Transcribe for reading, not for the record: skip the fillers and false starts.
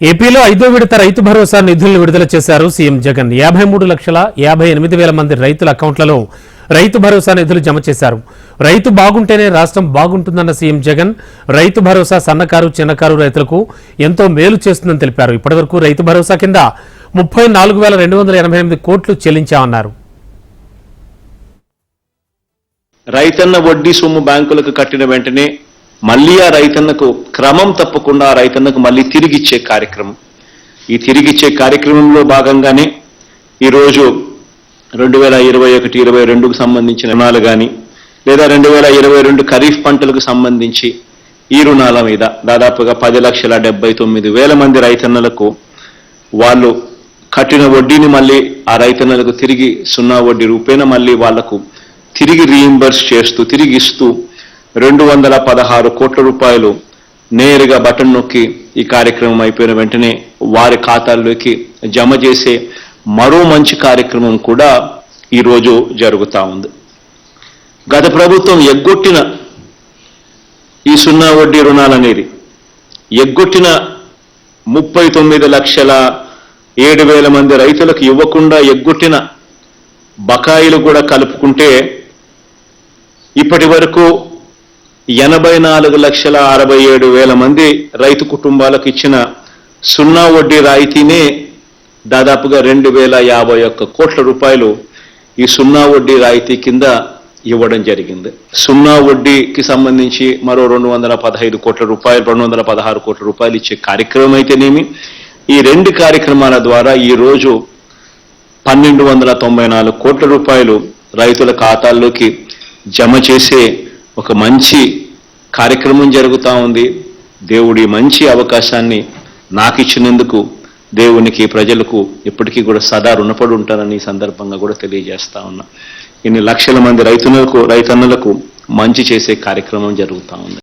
ఏపీలో 5వ విడత రైతు భరోసా నిధులను విడుదల చేశారు సీఎం జగన్. 53,58,000 మంది రైతుల అకౌంట్లలో రైతు భరోసా నిధులు జమ చేశారు. రైతు బాగుంటేనే రాష్ట్రం బాగుంటుందన్న సీఎం జగన్ రైతు భరోసా సన్నకారు చిన్నకారు రైతులకు ఎంతో మేలు చేస్తుందని తెలిపారు. ఇప్పటివరకు రైతు భరోసా కింద 34,288 కోట్లు చెల్లించామన్నారు. రైతన్న వడ్డీ సొమ్ము బ్యాంకులకు కట్టిన వెంటనే మళ్ళీ ఆ రైతన్నకు క్రమం తప్పకుండా ఆ రైతన్నకు మళ్ళీ తిరిగిచ్చే కార్యక్రమం. ఈ తిరిగిచ్చే కార్యక్రమంలో భాగంగానే ఈరోజు 2021-22కు సంబంధించిన రుణాలు కానీ లేదా 2022 ఖరీఫ్ పంటలకు సంబంధించి ఈ రుణాల మీద దాదాపుగా 10,79,000 మంది రైతన్నలకు వాళ్ళు కట్టిన వడ్డీని మళ్ళీ ఆ రైతన్నలకు తిరిగి 0 వడ్డీ రూపేణ మళ్ళీ వాళ్లకు తిరిగి రీయింబర్స్ చేస్తూ తిరిగి ఇస్తూ 216 కోట్ల రూపాయలు నేరుగా బటన్ నొక్కి ఈ కార్యక్రమం అయిపోయిన వెంటనే వారి ఖాతాల్లోకి జమ చేసే మరో మంచి కార్యక్రమం కూడా ఈరోజు జరుగుతూ ఉంది. గత ప్రభుత్వం ఎగ్గొట్టిన ఈ 0 వడ్డీ రుణాలనేది ఎగ్గొట్టిన 39,07,000 మంది రైతులకు ఇవ్వకుండా ఎగ్గొట్టిన బకాయిలు కూడా కలుపుకుంటే ఇప్పటి వరకు 84,67,000 మంది రైతు కుటుంబాలకు ఇచ్చిన 0 వడ్డీ రాయితీనే దాదాపుగా 2,051 కోట్ల రూపాయలు ఈ 0 వడ్డీ రాయితీ కింద ఇవ్వడం జరిగింది. 0 వడ్డీకి సంబంధించి మరో 215 కోట్ల రూపాయలు 216 కోట్ల రూపాయలు ఇచ్చే కార్యక్రమం అయితేనేమి, ఈ 2 కార్యక్రమాల ద్వారా ఈ రోజు 1,294 కోట్ల రూపాయలు రైతుల ఖాతాల్లోకి జమ చేసే ఒక మంచి కార్యక్రమం జరుగుతూ ఉంది. దేవుడి మంచి అవకాశాన్ని నాకు ఇచ్చినందుకు దేవునికి ప్రజలకు ఎప్పటికీ కూడా సదా రుణపడి ఉంటానని ఈ సందర్భంగా కూడా తెలియజేస్తా ఉన్నా. ఇన్ని లక్షల మంది రైతన్నలకు మంచి చేసే కార్యక్రమం జరుగుతూ ఉంది.